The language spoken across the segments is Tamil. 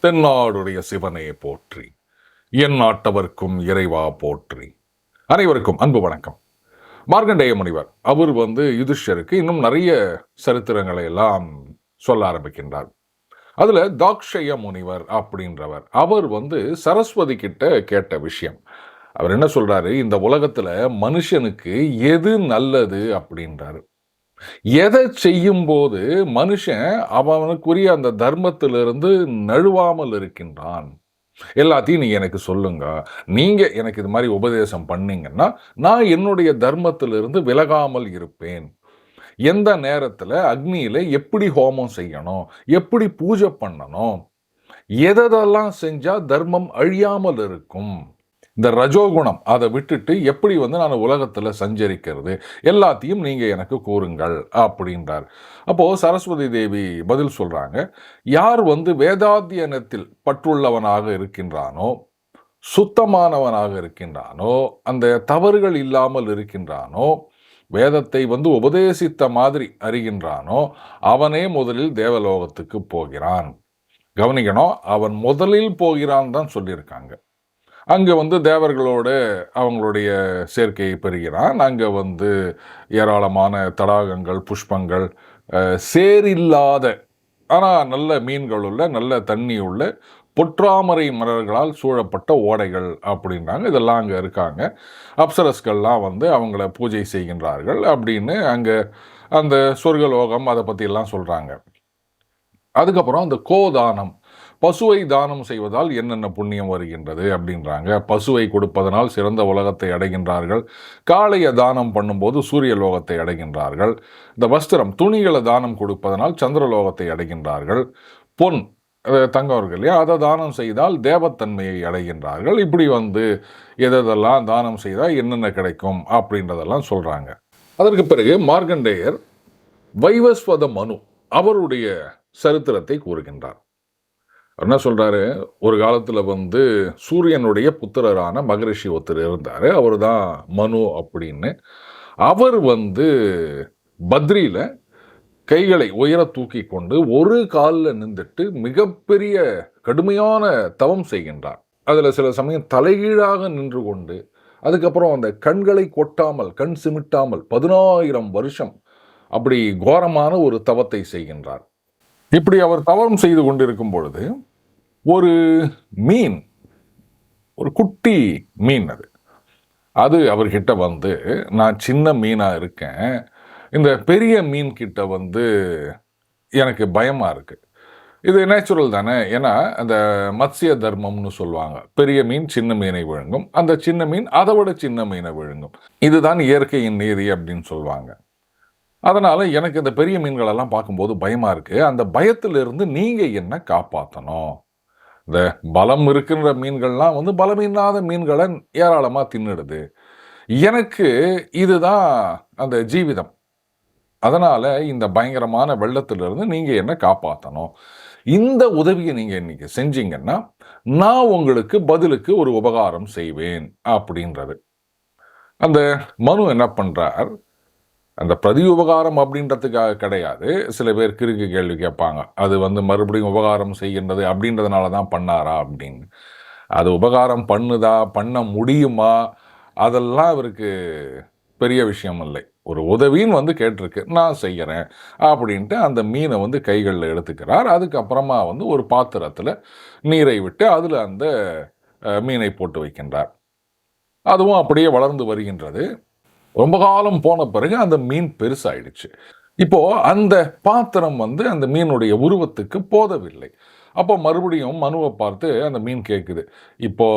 தென்னாடுடைய சிவனே போற்றி, என் நாட்டவர்க்கும் இறைவா போற்றி. அனைவருக்கும் அன்பு வணக்கம். மார்க்கண்டேய முனிவர் அவர் யுதிஷ்டருக்கு இன்னும் நிறைய சரித்திரங்களை எல்லாம் சொல்ல ஆரம்பிக்கின்றார். அதுல தாக்ஷய முனிவர் அப்படின்றவர் அவர் சரஸ்வதி கிட்ட கேட்ட விஷயம். அவர் என்ன சொல்றாரு, இந்த உலகத்துல மனுஷனுக்கு எது நல்லது அப்படின்றாரு. எதை செய்யும் போது மனுஷன் அவனுக்குரிய அந்த தர்மத்திலிருந்து நழுவாமல் இருக்கின்றான், எல்லாத்தையும் நீங்க எனக்கு சொல்லுங்க. நீங்க எனக்கு இது மாதிரி உபதேசம் பண்ணீங்கன்னா நான் என்னுடைய தர்மத்திலிருந்து விலகாமல் இருப்பேன். எந்த நேரத்துல அக்னியில எப்படி ஹோமம் செய்யணும், எப்படி பூஜை பண்ணணும், எதெல்லாம் செஞ்சா தர்மம் அழியாமல் இருக்கும், இந்த ரஜோகுணம் அதை விட்டுட்டு எப்படி நான் உலகத்துல சஞ்சரிக்கிறது, எல்லாத்தையும் நீங்க எனக்கு கூறுங்கள் அப்படின்றார். அப்போ சரஸ்வதி தேவி பதில் சொல்றாங்க, யார் வேதாத்தியனத்தில் பற்றுள்ளவனாக இருக்கின்றானோ, சுத்தமானவனாக இருக்கின்றானோ, அந்த தவறுகள் இல்லாமல் இருக்கின்றானோ, வேதத்தை உபதேசித்த மாதிரி அறிகின்றானோ, அவனே முதலில் தேவலோகத்துக்கு போகிறான். கவனிக்கணும், அவன் முதலில் போகிறான் தான் சொல்லியிருக்காங்க. அங்கே தேவர்களோடு அவங்களுடைய சேர்க்கையை பெறுகிறான். அங்கே ஏராளமான தடாகங்கள், புஷ்பங்கள், சேரில்லாத ஆனால் நல்ல மீன்கள் உள்ள, நல்ல தண்ணி உள்ள, பொற்றாமரை மலர்களால் சூழப்பட்ட ஓடைகள் அப்படின்றாங்க. இதெல்லாம் அங்கே இருக்காங்க. அப்சரஸ்கள்லாம் அவங்கள பூஜை செய்கின்றார்கள் அப்படின்னு அங்கே அந்த சொர்க்கலோகம் அதை பற்றியெல்லாம் சொல்கிறாங்க. அதுக்கப்புறம் அந்த கோதானம், பசுவை தானம் செய்வதால் என்னென்ன புண்ணியம் வருகின்றது அப்படின்றாங்க. பசுவை கொடுப்பதனால் சிறந்த உலகத்தை அடைகின்றார்கள். காளையை தானம் பண்ணும்போது சூரிய லோகத்தை அடைகின்றார்கள். இந்த வஸ்திரம், துணிகளை தானம் கொடுப்பதனால் சந்திரலோகத்தை அடைகின்றார்கள். பொன், தங்கம் இருக்கு இல்லையா, அதை தானம் செய்தால் தேவத்தன்மையை அடைகின்றார்கள். இப்படி எதெல்லாம் தானம் செய்தால் என்னென்ன கிடைக்கும் அப்படின்றதெல்லாம் சொல்றாங்க. அதற்கு பிறகு மார்க்கண்டேயர் வைவஸ்வத மனு அவருடைய சரித்திரத்தை கூறுகின்றார். என்ன சொல்றாரு, ஒரு காலத்துல சூரியனுடைய புத்திரரான மகரிஷி ஒருத்தர் இருந்தாரு. அவர் தான் மனு அப்படின்னு. அவர் பத்ரியில கைகளை உயர தூக்கி கொண்டு ஒரு காலில் நின்றுட்டு மிகப்பெரிய கடுமையான தவம் செய்கின்றார். அதுல சில சமயம் தலைகீழாக நின்று கொண்டு, அதுக்கப்புறம் அந்த கண்களை கொட்டாமல், கண் சிமிட்டாமல் 10,000 வருஷம் அப்படி கோரமான ஒரு தவத்தை செய்கின்றார். இப்படி அவர் தவம் செய்து கொண்டிருக்கும் பொழுது ஒரு மீன், ஒரு குட்டி மீன், அது அவர்கிட்ட நான் சின்ன மீனா இருக்கேன், இந்த பெரிய மீன் கிட்ட எனக்கு பயமா இருக்கு. இது நேச்சுரல் தானே, ஏன்னா அந்த மத்ஸ்ய தர்மம்னு சொல்லுவாங்க. பெரிய மீன் சின்ன மீனை விழுங்கும், அந்த சின்ன மீன் அதை விட சின்ன மீனை விழுங்கும். இதுதான் இயற்கையின் நீதி அப்படின்னு சொல்லுவாங்க. அதனால எனக்கு இந்த பெரிய மீன்களெல்லாம் பார்க்கும்போது பயமா இருக்கு. அந்த பயத்திலிருந்து நீங்க என்ன காப்பாற்றணும். இந்த பலம் இருக்கின்ற மீன்கள்லாம் பலமில்லாத மீன்களை ஏராளமா தின்னுடுது. எனக்கு இதுதான் அந்த ஜீவிதம். அதனால இந்த பயங்கரமான வெள்ளத்திலிருந்து நீங்க என்ன காப்பாற்றணும். இந்த உதவியை நீங்க இன்னைக்கு செஞ்சீங்கன்னா நான் உங்களுக்கு பதிலுக்கு ஒரு உபகாரம் செய்வேன் அப்படின்றது. அந்த மனு என்ன பண்றார், அந்த பிரதி உபகாரம் அப்படின்றதுக்காக கிடையாது. சில பேர் கிறுக்கு கேள்வி கேட்பாங்க, அது மறுபடியும் உபகாரம் செய்கின்றது அப்படின்றதுனால தான் பண்ணாரா அப்படின்னு. அது உபகாரம் பண்ணுதா, பண்ண முடியுமா, அதெல்லாம் இவருக்கு பெரிய விஷயம் இல்லை. ஒரு உதவின்னு கேட்டிருக்கு, நான் செய்கிறேன் அப்படின்ட்டு அந்த மீனை கைகளில் எடுத்துக்கிறார். அதுக்கப்புறமா ஒரு பாத்திரத்தில் நீரை விட்டு அதில் அந்த மீனை போட்டு வைக்கின்றார். அதுவும் அப்படியே வளர்ந்து வருகின்றது. ரொம்ப காலம் போன பிறகு அந்த மீன் பெருசாயிடுச்சு. இப்போ அந்த பாத்திரம் அந்த மீனுடைய உருவத்துக்கு போதவில்லை. அப்போ மறுபடியும் மனுவை பார்த்து அந்த மீன் கேட்குது, இப்போ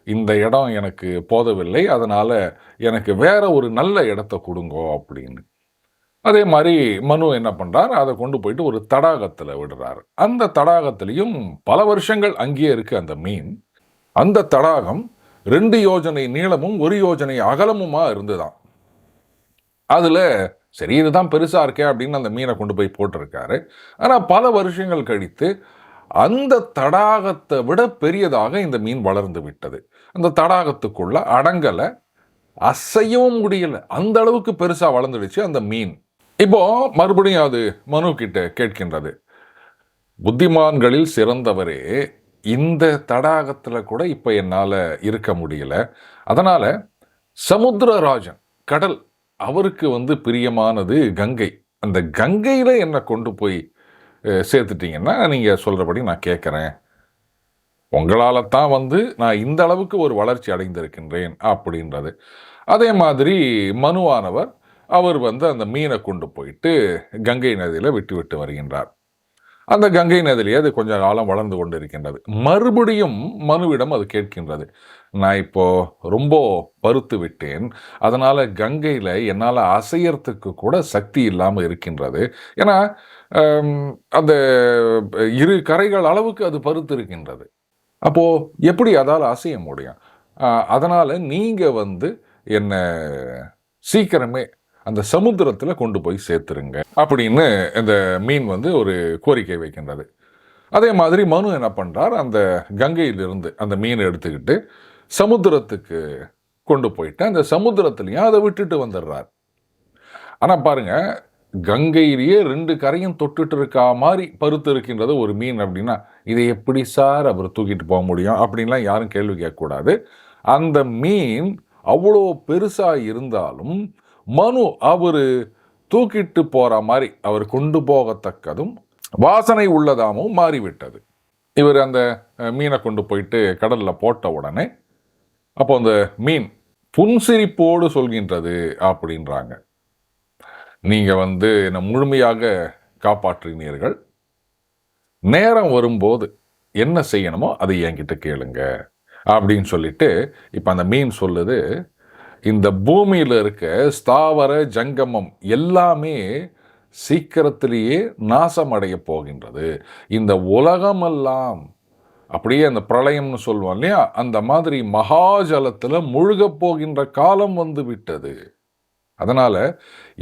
இந்த இடம் எனக்கு போதவில்லை, அதனால எனக்கு வேற ஒரு நல்ல இடத்த கொடுங்கோ அப்படின்னு. அதே மாதிரி மனு என்ன பண்றார், அதை கொண்டு போயிட்டு ஒரு தடாகத்தில் விடுறாரு. அந்த தடாகத்திலையும் பல வருஷங்கள் அங்கேயே இருக்கு அந்த மீன். அந்த தடாகம் 2 யோஜனை நீளமும் 1 யோஜனை அகலமுமா இருந்துதான். அதுல சரி இதுதான் பெருசா இருக்கே அப்படின்னு அந்த மீனை கொண்டு போய் போட்டிருக்காரு. ஆனா பல வருஷங்கள் கழித்து அந்த தடாகத்தை விட பெரியதாக இந்த மீன் வளர்ந்து விட்டது. அந்த தடாகத்துக்குள்ள அடங்கலை, அசையவும் முடியல, அந்த அளவுக்கு பெருசா வளர்ந்துடுச்சு அந்த மீன். இப்போ மறுபடியும் அது மனு கிட்ட கேட்கின்றது, புத்திமான்களில் சிறந்தவரே, இந்த தடாகத்தில் கூட இப்போ என்னால் இருக்க முடியல. அதனால் சமுத்திரராஜன் கடல் அவருக்கு பிரியமானது கங்கை. அந்த கங்கையில் என்னை கொண்டு போய் சேர்த்துட்டீங்கன்னா நீங்கள் சொல்கிறபடி நான் கேட்குறேன். உங்களால் தான் நான் இந்த அளவுக்கு ஒரு வளர்ச்சி அடைந்திருக்கின்றேன் அப்படின்றது. அதே மாதிரி மனுவானவர் அவர் அந்த மீனை கொண்டு போயிட்டு கங்கை நதியில் விட்டு விட்டு வருகின்றார். அந்த கங்கை நதியிலே அது கொஞ்ச காலம் வளர்ந்து கொண்டு இருக்கின்றது. மறுபடியும் மனுவிடம் அது கேட்கின்றது, நான் இப்போ ரொம்ப பருத்து விட்டேன், அதனால கங்கையில் என்னால் அசையறதுக்கு கூட சக்தி இல்லாமல் இருக்கின்றது. ஏன்னா அந்த இரு கரைகள் அளவுக்கு அது பருத்து இருக்கின்றது. அப்போ எப்படி அதால் அசைய முடியும்? அதனால நீங்க என்ன சீக்கிரமே அந்த சமுத்திரத்தில் கொண்டு போய் சேர்த்துருங்க அப்படின்னு இந்த மீன் ஒரு கோரிக்கை வைக்கின்றது. அதே மாதிரி மனு என்ன பண்றார், அந்த கங்கையிலிருந்து அந்த மீனை எடுத்துக்கிட்டு சமுத்திரத்துக்கு கொண்டு போயிட்டு அந்த சமுத்திரத்திலையும் அதை விட்டுட்டு வந்துடுறார். ஆனா பாருங்க, கங்கையிலேயே 2 கரையும் தொட்டுட்டு இருக்கா மாதிரி பருத்து இருக்கின்றது ஒரு மீன் அப்படின்னா, இதை எப்படி சார் அவர் தூக்கிட்டு போக முடியும் அப்படின்லாம் யாரும் கேள்வி கேட்கக்கூடாது. அந்த மீன் அவ்வளோ பெருசா இருந்தாலும் மனு அவரு தூக்கிட்டு போற மாதிரி அவர் கொண்டு போகத்தக்கதும் வாசனை உள்ளதாகவும் மாறிவிட்டது. இவர் அந்த மீனை கொண்டு போயிட்டு கடல்ல போட்ட உடனே அப்போ அந்த மீன் புன்சிரிப்போடு சொல்கின்றது அப்படின்றாங்க, நீங்க என்னை முழுமையாக காப்பாற்றினீர்கள், நேரம் வரும்போது என்ன செய்யணுமோ அதை என்கிட்ட கேளுங்க அப்படின்னு சொல்லிட்டு இப்ப அந்த மீன் சொல்லுது, இந்த பூமியில் இருக்க ஸ்தாவர ஜங்கமம் எல்லாமே சீக்கிரத்திலேயே நாசமடைய போகின்றது. இந்த உலகமெல்லாம் அப்படியே அந்த பிரளயம்னு சொல்லுவோம் இல்லையா, அந்த மாதிரி மகாஜலத்தில் முழுக போகின்ற காலம் விட்டது. அதனால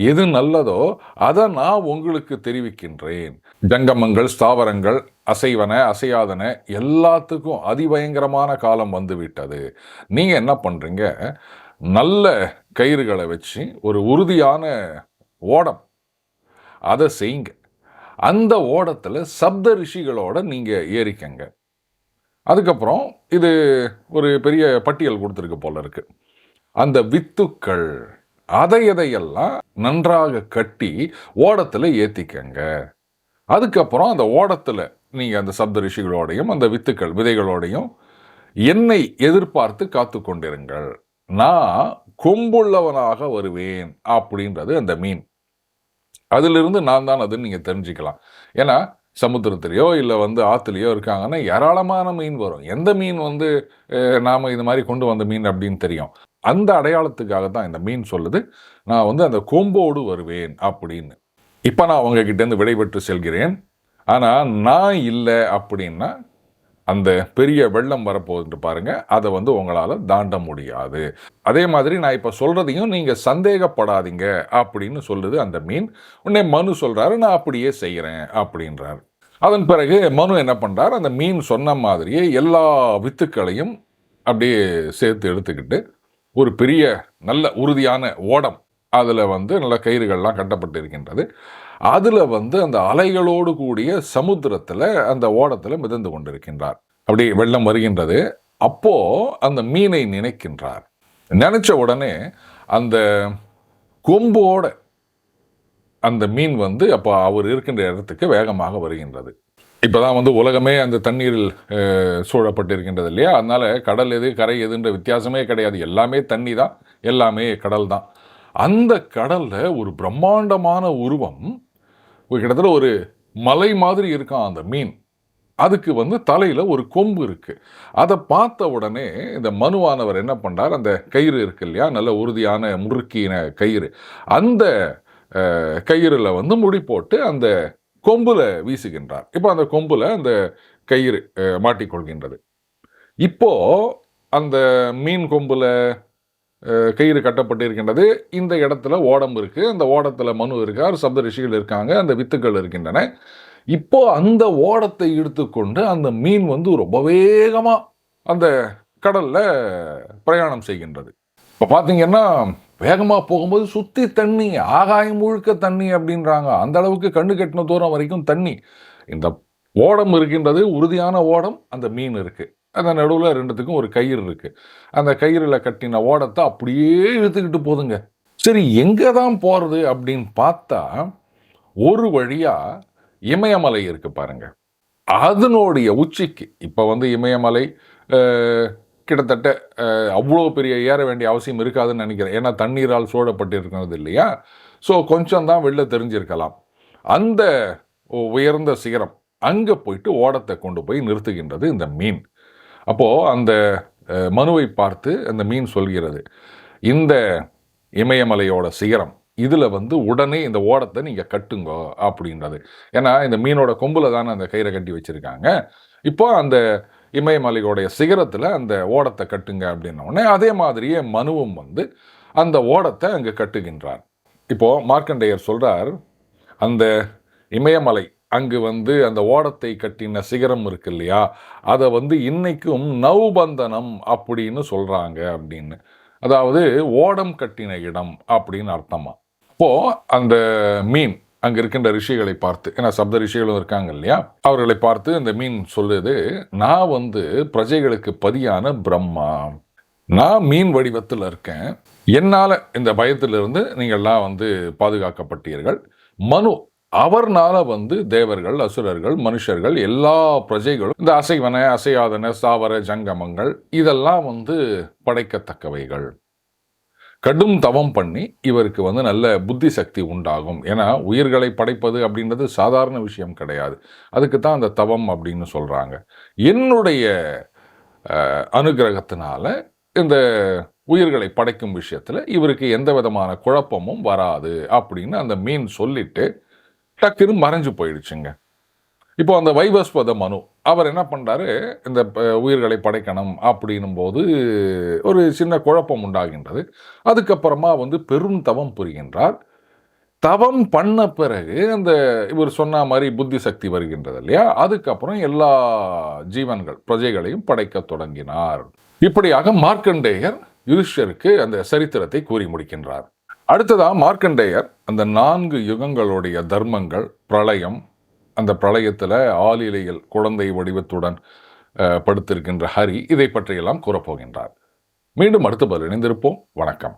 எது நல்லதோ அதை நான் உங்களுக்கு தெரிவிக்கின்றேன். ஜங்கமங்கள், ஸ்தாவரங்கள், அசைவன அசையாதன எல்லாத்துக்கும் அதிபயங்கரமான காலம் விட்டது. நீங்க என்ன பண்றீங்க, நல்ல கயிறுகளை வச்சு ஒரு உறுதியான ஓடம் அதை செய்யுங்க. அந்த ஓடத்தில் சப்த ரிஷிகளோட நீங்க ஏறிக்கங்க. அதுக்கப்புறம் இது ஒரு பெரிய பட்டியல் கொடுத்துருக்கு போல இருக்கு. அந்த வித்துக்கள் அதையெல்லாம் நன்றாக கட்டி ஓடத்தில் ஏற்றிக்கங்க. அதுக்கப்புறம் அந்த ஓடத்தில் நீங்கள் அந்த சப்த ரிஷிகளோடையும் அந்த வித்துக்கள் விதைகளோடையும் என்னை எதிர்பார்த்து காத்து கொண்டிருங்கள், நான் கொம்புள்ளவனாக வருவேன் அப்படின்றது அந்த மீன். அதிலிருந்து நான் தான் அதுன்னு நீங்கள் தெரிஞ்சுக்கலாம். ஏன்னா சமுத்திரத்திலேயோ இல்லை ஆற்றுலையோ இருக்காங்கன்னா ஏராளமான மீன் வரும். எந்த மீன் நாம் இது மாதிரி கொண்டு வந்த மீன் அப்படின்னு தெரியும். அந்த அடையாளத்துக்காக தான் இந்த மீன் சொல்லுது, நான் அந்த கொம்போடு வருவேன் அப்படின்னு. இப்போ நான் உங்ககிட்டேருந்து விடைபெற்று செல்கிறேன். ஆனால் நான் இல்லை அப்படின்னா அந்த பெரிய வெள்ளம் வரப்போகுது பாருங்க, அதை உங்களால் தாண்ட முடியாது. அதே மாதிரி நான் இப்போ சொல்றதையும் நீங்க சந்தேகப்படாதீங்க அப்படின்னு சொல்லுது அந்த மீன். உடனே மனு சொல்றாரு, நான் அப்படியே செய்கிறேன் அப்படின்றார். அதன் பிறகு மனு என்ன பண்றார், அந்த மீன் சொன்ன மாதிரியே எல்லா வித்துக்களையும் அப்படியே சேர்த்து எடுத்துக்கிட்டு ஒரு பெரிய நல்ல உறுதியான ஓடம், அதில் நல்ல கயிறுகள்லாம் கட்டப்பட்டு இருக்கின்றது, அதில் அந்த அலைகளோடு கூடிய சமுத்திரத்தில் அந்த ஓடத்தில் மிதந்து கொண்டிருக்கின்றார். அப்படி வெள்ளம் வருகின்றது. அப்போ அந்த மீனை நினைக்கின்றார். நினைச்ச உடனே அந்த கொம்போட அந்த மீன் அப்போ அவர் இருக்கின்ற இடத்துக்கு வேகமாக வருகின்றது. இப்போதான் உலகமே அந்த தண்ணீரில் சூழப்பட்டிருக்கின்றது இல்லையா, அதனால கடல் எது கரை எதுன்ற வித்தியாசமே கிடையாது, எல்லாமே தண்ணி தான், எல்லாமே கடல் தான். அந்த கடல்ல ஒரு பிரம்மாண்டமான உருவம், கிட்டத்தட்ட ஒரு மலை மாதிரி இருக்கான் அந்த மீன். அதுக்கு தலையில ஒரு கொம்பு இருக்கு. அதை பார்த்த உடனே இந்த மனுவானவர் என்ன பண்றார், அந்த கயிறு இருக்கு இல்லையா, நல்ல உறுதியான முறுக்கின கயிறு, அந்த கயிறுல முடி போட்டு அந்த கொம்புல வீசுகின்றார். இப்போ அந்த கொம்புல அந்த கயிறு மாட்டிக்கொள்கின்றது. இப்போ அந்த மீன் கொம்புல கயிறு கட்டப்பட்டு இருக்கின்றது. இந்த இடத்துல ஓடம் இருக்கு, அந்த ஓடத்துல மனு இருக்கார், சப்த ரிஷிகள் இருக்காங்க, அந்த வித்துக்கள் இருக்கின்றன. இப்போ அந்த ஓடத்தை எடுத்துக்கொண்டு அந்த மீன் ரொம்ப வேகமா அந்த கடல்ல பிரயாணம் செய்கின்றது. இப்போ பார்த்தீங்கன்னா வேகமா போகும்போது சுத்தி தண்ணி, ஆகாயம் முழுக்க தண்ணி அப்படின்றாங்க. அந்த அளவுக்கு கண்ணு கெட்டின தூரம் வரைக்கும் தண்ணி. இந்த ஓடம் இருக்கின்றது, உறுதியான ஓடம், அந்த மீன் இருக்கு. அந்த நடுவில் ரெண்டுத்துக்கும் ஒரு கயிறு இருக்கு. அந்த கயிறில் கட்டின ஓடத்தை அப்படியே இழுத்துக்கிட்டு போதுங்க. சரி, எங்கே தான் போகிறது அப்படின்னு பார்த்தா ஒரு வழியா இமயமலை இருக்கு பாருங்க. அதனுடைய உச்சிக்கு இப்போ வந்து இமயமலை கிட்டத்தட்ட அவ்வளோ பெரிய ஏற வேண்டிய அவசியம் இருக்காதுன்னு நினைக்கிறேன். ஏன்னா தண்ணீரால் சூழப்பட்டு இருக்கிறது இல்லையா? ஸோ கொஞ்சம் தான் வெளில தெரிஞ்சிருக்கலாம். அந்த உயர்ந்த சிகரம் அங்கே போயிட்டு ஓடத்தை கொண்டு போய் நிறுத்துகின்றது இந்த மீன். அப்போது அந்த மனுவை பார்த்து அந்த மீன் சொல்கிறது, இந்த இமயமலையோட சிகரம் இதில் வந்து உடனே இந்த ஓடத்தை நீங்கள் கட்டுங்கோ அப்படின்றது. ஏன்னா இந்த மீனோட கொம்பில் தானே அந்த கயிறை கட்டி வச்சுருக்காங்க. இப்போ அந்த இமயமலையோடைய சிகரத்தில் அந்த ஓடத்தை கட்டுங்க அப்படின்ன உடனே அதே மாதிரியே மனுவும் வந்து அந்த ஓடத்தை அங்கே கட்டுகின்றார். இப்போது மார்க்கண்டேயர் சொல்கிறார், அந்த இமயமலை அங்கு வந்து அந்த ஓடத்தை கட்டின சிகரம் இருக்கு இல்லையா, அதை வந்து இன்னைக்கும் நௌபந்தனம் அப்படின்னு சொல்கிறாங்க அப்படின்னு. அதாவது ஓடம் கட்டின இடம் அப்படின்னு அர்த்தமா. அப்போது அந்த மீன் அங்கே இருக்கின்ற ரிஷிகளை பார்த்து, ஏன்னா சப்த ரிஷிகளும் இருக்காங்க இல்லையா, அவர்களை பார்த்து அந்த மீன் சொல்லுது, நான் வந்து பிரஜைகளுக்கு பதியான பிரம்மா, நான் மீன் வடிவத்தில் இருக்கேன், என்னால் இந்த பயத்திலிருந்து நீங்கள்லாம் வந்து பாதுகாக்கப்பட்டீர்கள். மனு அவர்னால வந்து தேவர்கள், அசுரர்கள், மனுஷர்கள் எல்லா பிரஜைகளும் இந்த அசைவன அசையாதன ஸ்தாவர ஜங்கமங்கள் இதெல்லாம் வந்து படைக்கத்தக்கவைகள். கடும் தவம் பண்ணி இவருக்கு வந்து நல்ல புத்தி சக்தி உண்டாகும். ஏன்னா உயிர்களை படைப்பது அப்படின்றது சாதாரண விஷயம் கிடையாது. அதுக்கு தான் அந்த தவம் அப்படின்னு சொல்கிறாங்க. என்னுடைய அனுகிரகத்தினால இந்த உயிர்களை படைக்கும் விஷயத்தில் இவருக்கு எந்த விதமான குழப்பமும் வராது அப்படின்னு அந்த மீன் சொல்லிட்டு டக்குன்னு மறைஞ்சு போயிடுச்சுங்க. இப்போ அந்த வைவஸ்வத மனு அவர் என்ன பண்ணுறாரு, இந்த உயிர்களை படைக்கணும் அப்படின்னும் போது ஒரு சின்ன குழப்பம் உண்டாகின்றது. அதுக்கப்புறமா வந்து பெரும் தவம் புரிகின்றார். தவம் பண்ண பிறகு அந்த இவர் சொன்ன மாதிரி புத்தி சக்தி வருகின்றது இல்லையா, அதுக்கப்புறம் எல்லா ஜீவன்கள் பிரஜைகளையும் படைக்க தொடங்கினார். இப்படியாக மார்க்கண்டேயர் யுதிஷ்டருக்கு அந்த சரித்திரத்தை கூறி முடிக்கின்றார். அடுத்ததாக மார்க்கண்டேயர் அந்த 4 யுகங்களுடைய தர்மங்கள், பிரளயம், அந்த பிரளயத்தில் ஆலிலையில் குழந்தை வடிவத்துடன் படுத்திருக்கின்ற ஹரி, இதை பற்றியெல்லாம் கூறப்போகின்றார். மீண்டும் அடுத்த பதில் இணைந்திருப்போம். வணக்கம்.